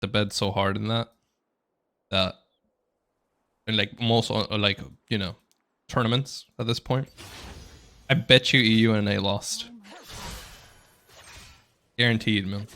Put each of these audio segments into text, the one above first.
the bed so hard in that in like most like, you know, tournaments at this point. I bet you EU and A lost. Guaranteed, man.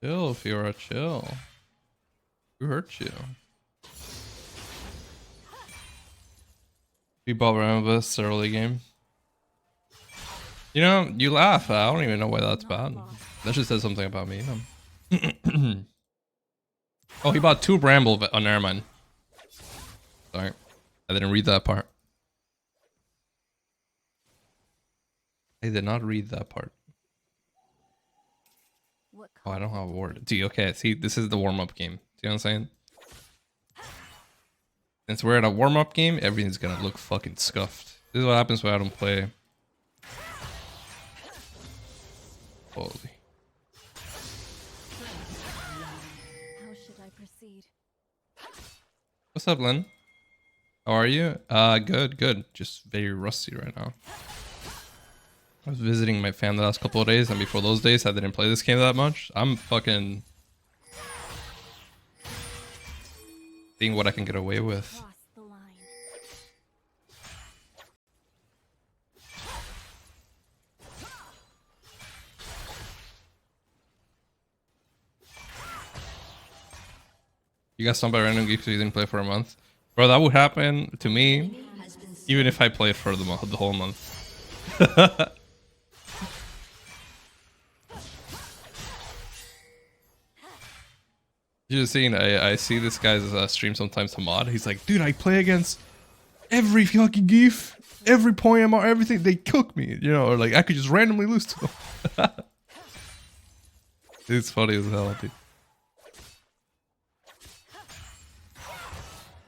Chill, Fiora, chill. Who hurt you? We bought around with this early game. You know, you laugh. I don't even know why that's bad. That just says something about me. Oh, he bought 2 Bramble. Oh, never mind. Sorry. I didn't read that part. I did not read that part. Oh, I don't have a ward. See, okay, see, this is the warm-up game. See what I'm saying? Since we're at a warm-up game, everything's gonna look fucking scuffed. This is what happens when I don't play. Holy. How should I proceed? What's up, Lynn? How are you? Good, good. Just very rusty right now. I was visiting my family the last couple of days, and before those days, I didn't play this game that much. I'm fucking seeing what I can get away with. You got somebody random geek because you didn't play for a month, bro. That would happen to me, even if I played for the whole month. You just seen, I see this guy's stream sometimes to mod. He's like, dude, I play against every fucking geef, every point MR, everything. They cook me, you know, or like I could just randomly lose to them. It's funny as hell, dude.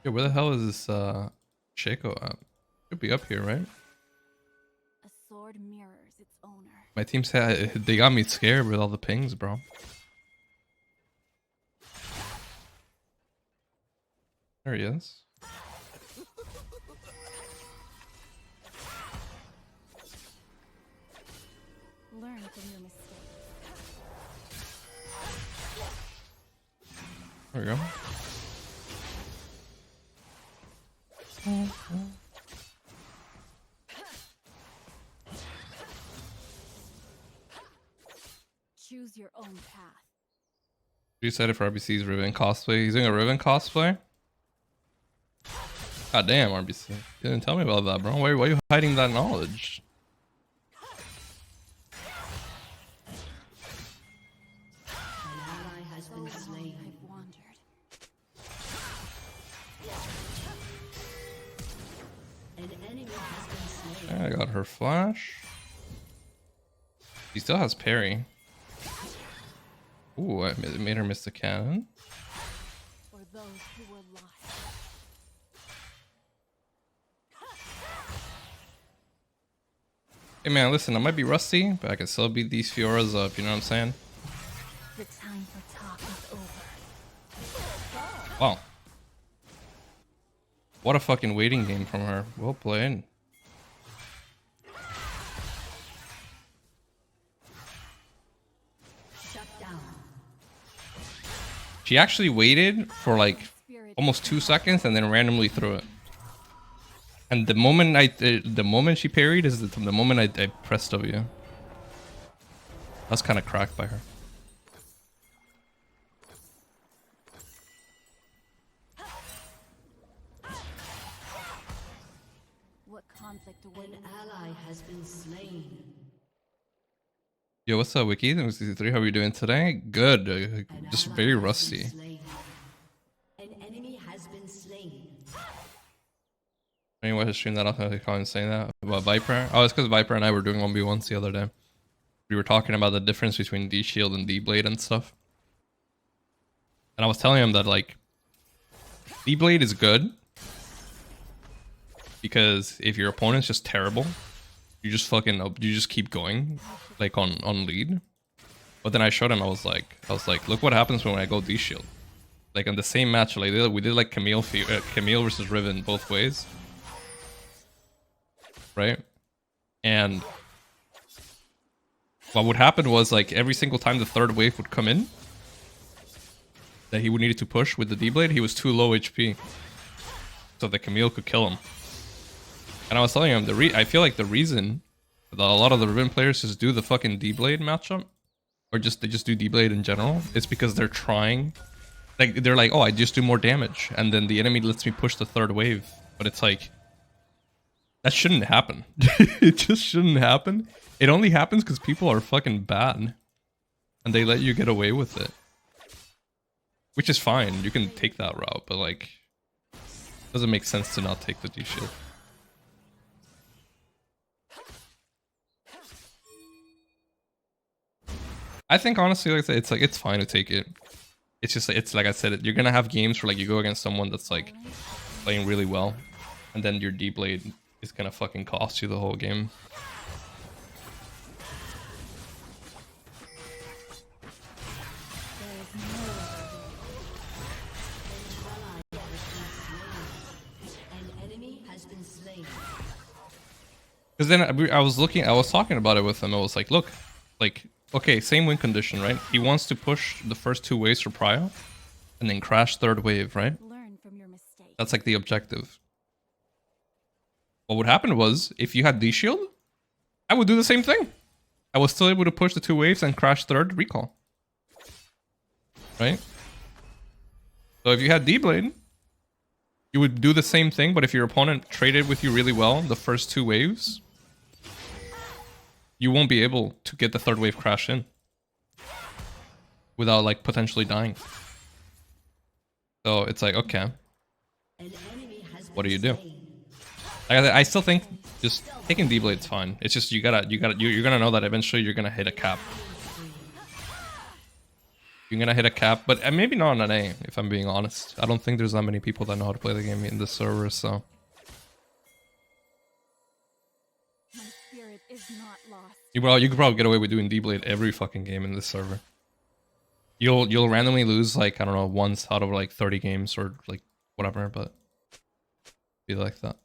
Yo, where the hell is this Shaco at? Should be up here, right? A sword mirrors its owner. My team said they got me scared with all the pings, bro. There he is. Learn from your mistakes. There we go. Choose your own path. You said it for RBC's Riven cosplay. He's doing a Riven cosplay? God damn, RBC. You didn't tell me about that, bro. Why are you hiding that knowledge? Yeah, I got her flash. She still has parry. Ooh, I made her miss the cannon. For those who were lost. Hey man, listen, I might be rusty, but I can still beat these Fioras up, you know what I'm saying? The time for talk is over. Wow. What a fucking waiting game from her. Well played. She actually waited for like almost 2 seconds and then randomly threw it. And the moment she parried is the moment I pressed W. That's kind of cracked by her. What conflict awaits? An ally has been slain. Yo, what's up, Wiki? How are you doing today? Good. Just very rusty. An enemy has been slain. Anyone has streamed that off, I can't saying that about Viper. Oh, it's because Viper and I were doing 1v1s the other day. We were talking about the difference between D shield and D blade and stuff. And I was telling him that like D blade is good because if your opponent's just terrible, you just keep going like on lead. But then I showed him, I was like, look what happens when I go D shield. Like in the same match, like we did like Camille versus Riven both ways, right? And what would happen was like every single time the third wave would come in, that he would need to push with the D-Blade, he was too low HP, so the Camille could kill him. And I was telling him I feel like the reason that a lot of the Riven players just do the fucking D-Blade matchup, or they just do D-Blade in general, is because they're trying. Like they're like, oh, I just do more damage, and then the enemy lets me push the third wave. But it's like, that shouldn't happen. It just shouldn't happen. It only happens because people are fucking bad, and they let you get away with it, which is fine. You can take that route, but like, it doesn't make sense to not take the D shield. I think honestly, like I said, it's fine to take it. It's just, it's like I said, you're gonna have games where like you go against someone that's like playing really well, and then your D-Blade is gonna fucking cost you the whole game. Because then I was talking about it with him. I was like, look, like, okay, same win condition, right? He wants to push the first 2 waves for prio, and then crash third wave, right? Learn from your mistakes. That's like the objective. What would happen was, if you had D-Shield, I would do the same thing. I was still able to push the 2 waves and crash third recall. Right? So if you had D-Blade, you would do the same thing, but if your opponent traded with you really well the first 2 waves, you won't be able to get the third wave crash in without like potentially dying. So it's like, okay, what do you do? I still think just taking D-Blade's fine. It's just you're gonna know that eventually you're gonna hit a cap. You're gonna hit a cap, but maybe not on an A, if I'm being honest. I don't think there's that many people that know how to play the game in this server, so. My spirit is not lost. You could probably get away with doing D-Blade every fucking game in this server. You'll randomly lose like, I don't know, once out of like 30 games or like whatever, but be like that.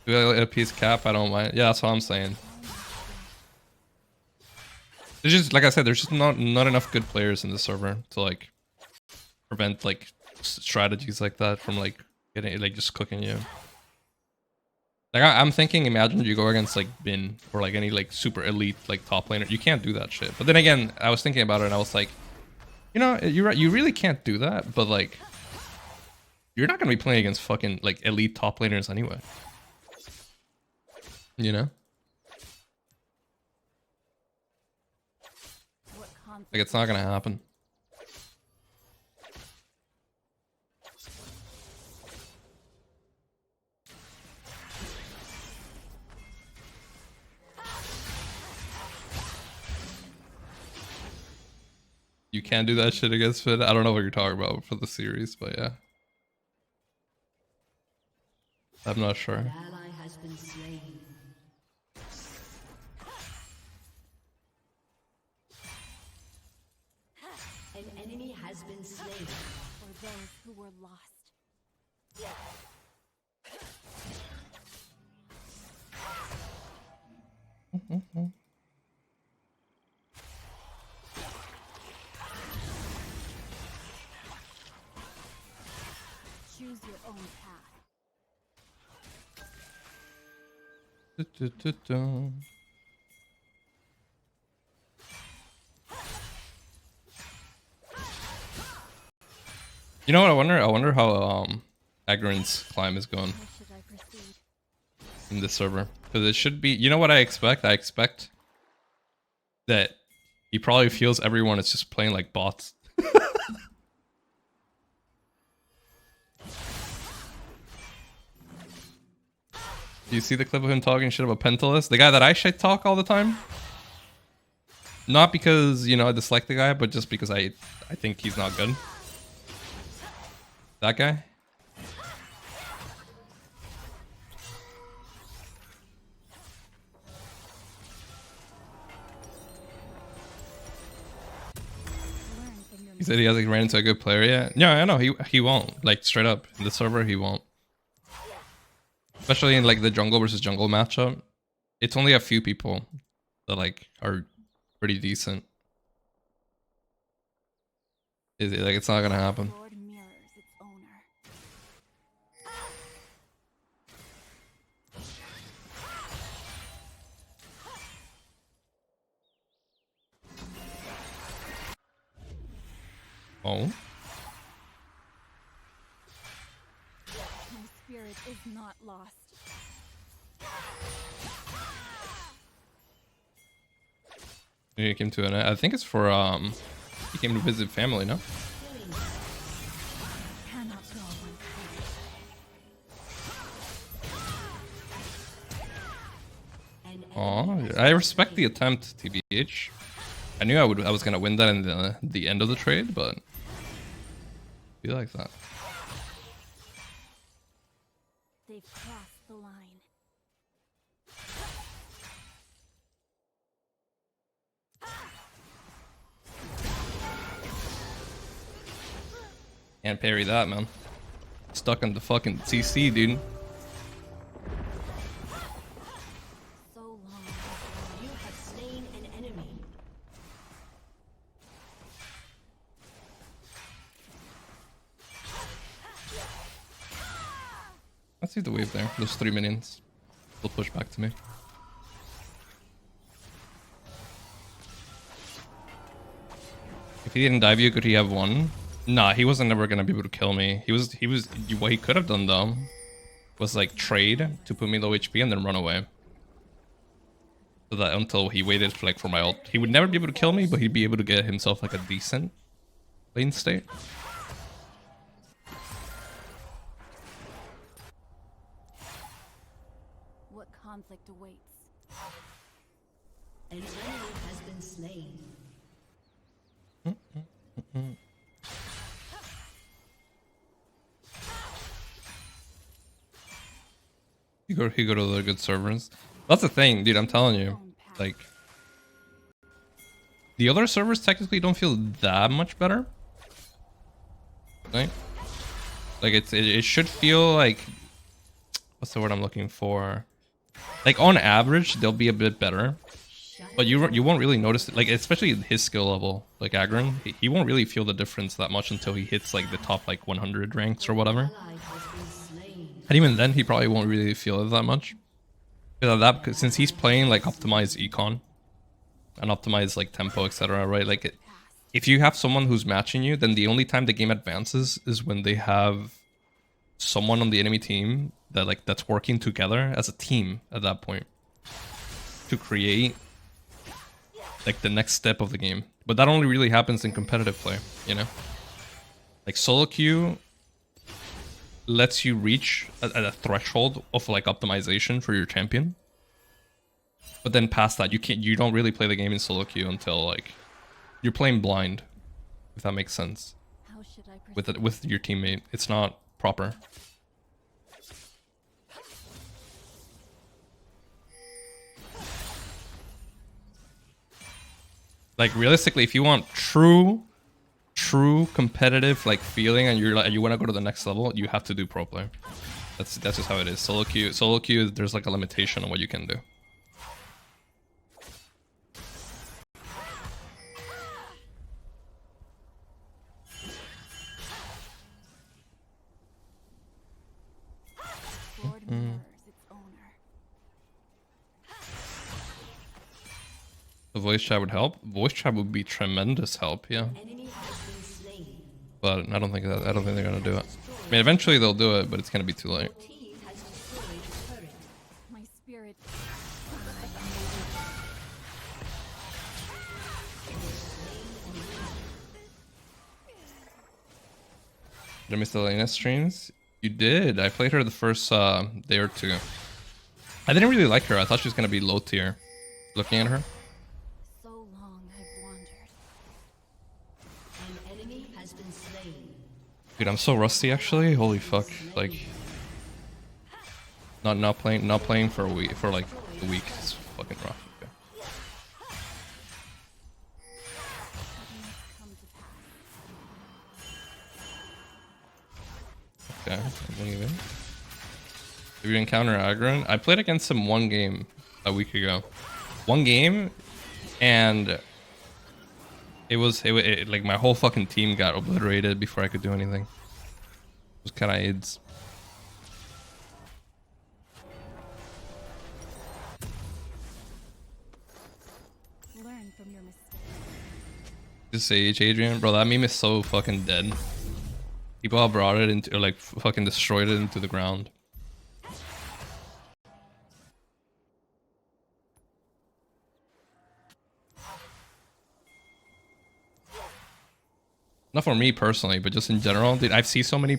Do I let a piece cap? I don't mind. Yeah, that's what I'm saying. There's just, like I said, there's just not enough good players in the server to like prevent like strategies like that from like getting like just cooking you. Like I'm thinking, imagine you go against like Bin or like any like super elite like top laner. You can't do that shit. But then again, I was thinking about it and I was like, you know, you're right. You really can't do that. But like, you're not gonna be playing against fucking like elite top laners anyway. You know? Like, it's not gonna happen. You can't do that shit against Fid. I don't know what you're talking about for the series, but yeah. I'm not sure. An ally has been slain. An enemy has been slain. For those who were lost. Choose your own path. You know what? I wonder how Agron's climb is going How should I proceed? in this server, because it should be. You know what I expect? I expect that he probably feels everyone is just playing like bots. Do you see the clip of him talking shit about Pentalist? The guy that I shit talk all the time? Not because, you know, I dislike the guy, but just because I think he's not good. That guy? He said he hasn't ran into a good player yet. Yeah, I know he won't. Like straight up in the server, he won't. Especially in like the jungle versus jungle matchup, it's only a few people that like are pretty decent. Is it like it's not gonna happen? Sword mirrors its owner. Oh, My spirit is not lost. he came to an. I think it's for he came to visit family. No. Cannot go unpunished. Oh, I respect the attempt, TBH. I knew I was gonna win that in the end of the trade, but be like that. They've crossed the line. Can't parry that, man. Stuck in the fucking CC, dude. So long. You have slain an enemy. Let's see the wave there. Those 3 minions. They'll push back to me. If he didn't dive you, could he have won? Nah, he wasn't never gonna be able to kill me. What he could have done though was like trade to put me low HP and then run away. So that until he waited for, like for my ult, he would never be able to kill me, but he'd be able to get himself like a decent lane state. What conflict awaits? An enemy has been slain. He go to the good servers. That's the thing, dude. I'm telling you, like the other servers technically don't feel that much better. Right? Like it should feel like, what's the word I'm looking for? Like on average, they'll be a bit better, but you won't really notice it. Like especially his skill level, like Agron, he won't really feel the difference that much until he hits like the top like 100 ranks or whatever. And even then, he probably won't really feel it that much. Because of that, since he's playing like optimized econ and optimized like tempo, etc. Right? Like if you have someone who's matching you, then the only time the game advances is when they have someone on the enemy team that that's working together as a team at that point to create like the next step of the game. But that only really happens in competitive play, you know? Like solo queue lets you reach a threshold of like optimization for your champion. But then past that, you don't really play the game in solo queue until like you're playing blind, if that makes sense. How should I With your teammate, it's not proper. Like realistically, if you want true competitive like feeling and you want to go to the next level, you have to do pro play. That's just how it is. Solo queue, there's like a limitation on what you can do. Sword mirrors its owner. The voice chat would help. Voice chat would be tremendous help, yeah. Enemy has been slain. But I don't think they're gonna do it. I mean, eventually they'll do it, but it's gonna be too late. Team has destroyed a turret. My spirit. Did I miss the Lena streams? You did. I played her the first day or two. I didn't really like her. I thought she was gonna be low tier. Looking at her. So long I've wandered. An enemy has been slain. Dude, I'm so rusty actually. Holy fuck! Like, not playing for a week like a week. It's fucking rough. Okay. Come to pass. Okay, I believe it. If you encounter Agron, I played against him one game a week ago. One game, and it was like my whole fucking team got obliterated before I could do anything. It was kind of AIDS. Learn from your mistakes. Just Sage, Adrian, bro. That meme is so fucking dead. People have brought it into, or like fucking destroyed it into the ground. Not for me personally, but just in general, dude. I've seen so many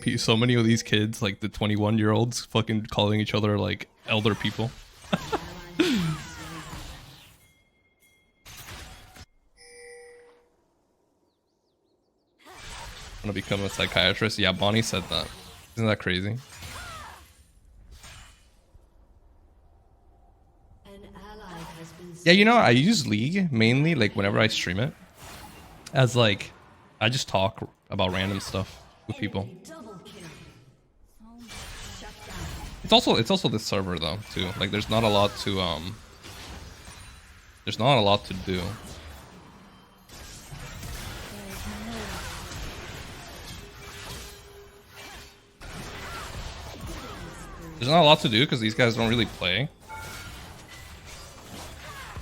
of these kids, like the 21-year-olds, fucking calling each other like elder people. I'm gonna become a psychiatrist. Yeah, Bonnie said that. Isn't that crazy? An ally has been Yeah, you know, I use League mainly, like whenever I stream it, as like I just talk about random stuff with people. double kill. It's also the server though too. Like there's not a lot to do. There's not a lot to do because these guys don't really play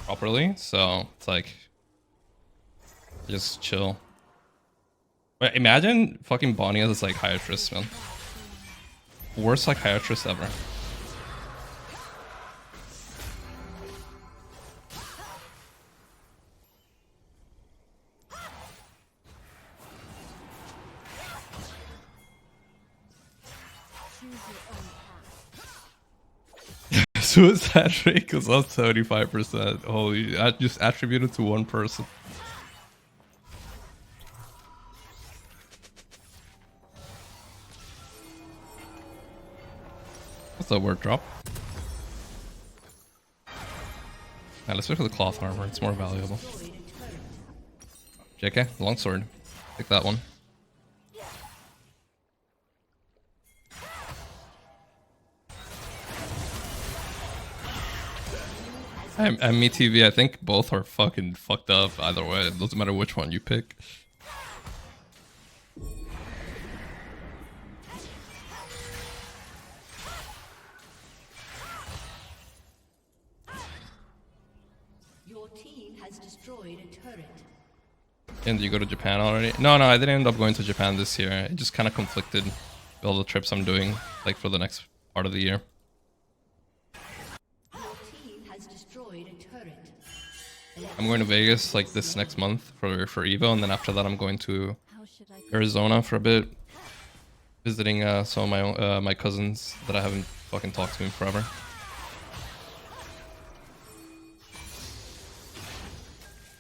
properly, so it's like just chill. But imagine fucking Bonnie as a psychiatrist, man. Worst psychiatrist ever. Choose your own path. Suicide rate was up 75%. Holy, I just attributed to one person. What's that word drop? Alright, let's go for the cloth armor. It's more valuable. JK, longsword. Pick that one. And me TV, I think both are fucking fucked up either way. It doesn't matter which one you pick. Your team has destroyed a turret. And you go to Japan already? No, I didn't end up going to Japan this year. It just kind of conflicted with all the trips I'm doing, like for the next part of the year. Your team has destroyed a turret. I'm going to Vegas like this next month for Evo, and then after that I'm going to How should I Arizona for a bit, visiting some of my my cousins that I haven't fucking talked to in forever.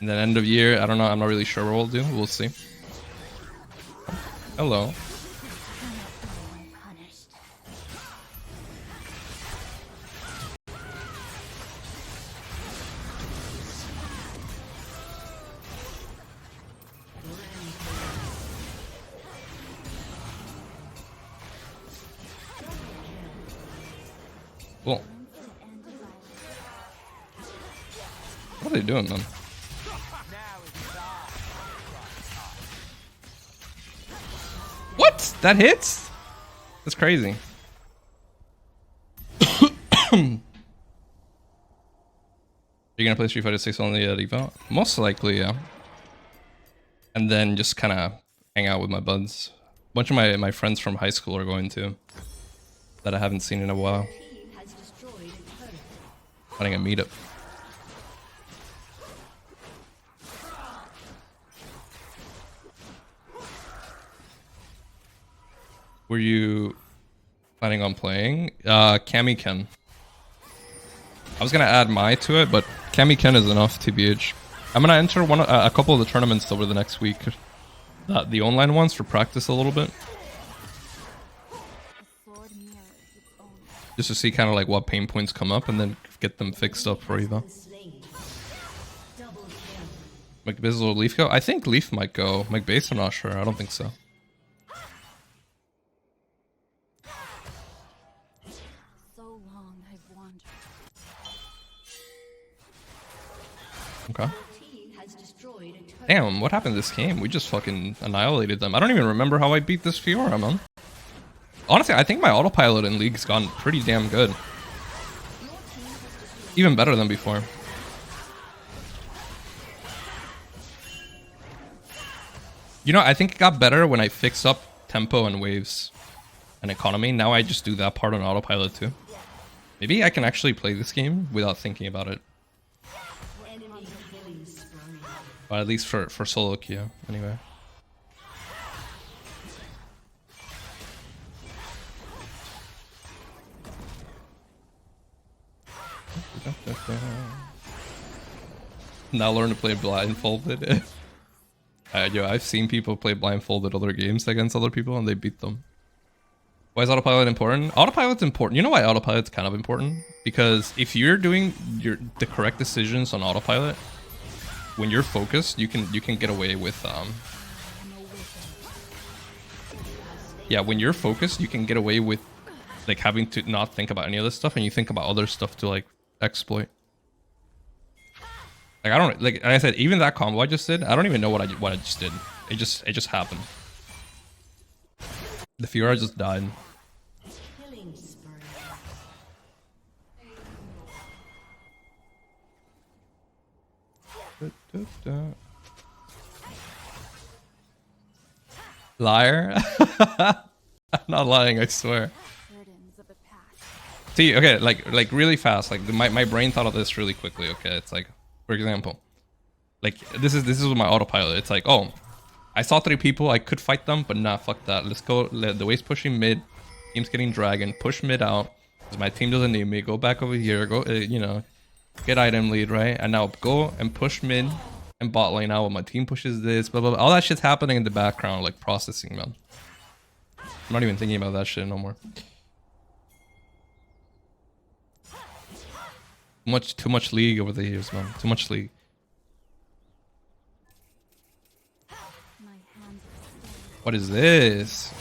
And then end of year, I don't know, I'm not really sure what we'll do. We'll see. Hello. punished? Cool. What are they doing, man? What? That hits? That's crazy. You're gonna play Street Fighter 6 on the Evo? Most likely, yeah. And then just kind of hang out with my buds. A bunch of my friends from high school are going to, that I haven't seen in a while. Team has destroyed a turret. Planning a meetup. Were you planning on playing? Cammy Ken. I was gonna add Mai to it, but Cammy Ken is enough, TBH. I'm gonna enter a couple of the tournaments over the next week. The online ones for practice a little bit. A sword mirrors its own. Just to see kind of like what pain points come up and then get them fixed up for Evo. Slain. Double kill. McBizzle or Leaf go? I think Leaf might go. McBase, I'm not sure. I don't think so. Okay. Team has destroyed a turret. Damn, what happened this game? We just fucking annihilated them. I don't even remember how I beat this Fiora, man. Honestly, I think my autopilot in League's gone pretty damn good. Even better than before. You know, I think it got better when I fixed up tempo and waves and economy. Now I just do that part on autopilot too. Maybe I can actually play this game without thinking about it. Enemy killing spree. Or at least for solo queue, anyway. Now learn to play blindfolded. Yo, I've seen people play blindfolded other games against other people and they beat them. Why is autopilot important? Autopilot's important. You know why autopilot's kind of important? Because if you're doing the correct decisions on autopilot, when you're focused, you can get away with yeah, when you're focused, you can get away with like having to not think about any of this stuff, and you think about other stuff to like exploit. Like I don't like I said, even that combo I just did, I don't even know what I just did. It just happened. The Fiora just died. Killing spree. Liar. I'm not lying, I swear. Burdens of the past. See, okay, like really fast. Like my brain thought of this really quickly. Okay, it's like, for example, like this is with my autopilot. It's like, oh, I saw 3 people. I could fight them, but nah, fuck that. Let's go. The wave's pushing mid. Team's getting dragon. Push mid out. Because my team doesn't need me. Go back over here. Go, you know, get item lead, right? And now go and push mid and bot lane out. When my team pushes this, blah, blah, blah. All that shit's happening in the background, like processing, man. I'm not even thinking about that shit no more. Too much League over the years, man. Too much League. My hands are steady. What is this?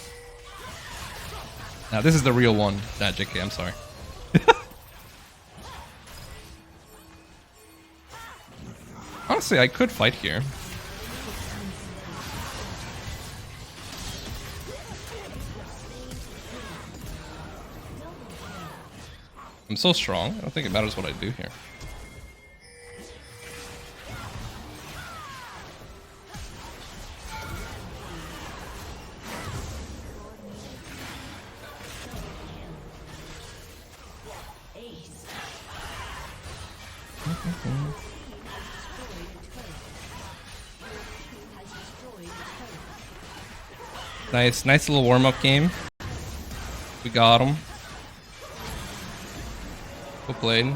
Now this is the real one. Nah, JK, I'm sorry. Honestly, I could fight here. I'm so strong. I don't think it matters what I do here. Nice little warm-up game. We got him. Well played.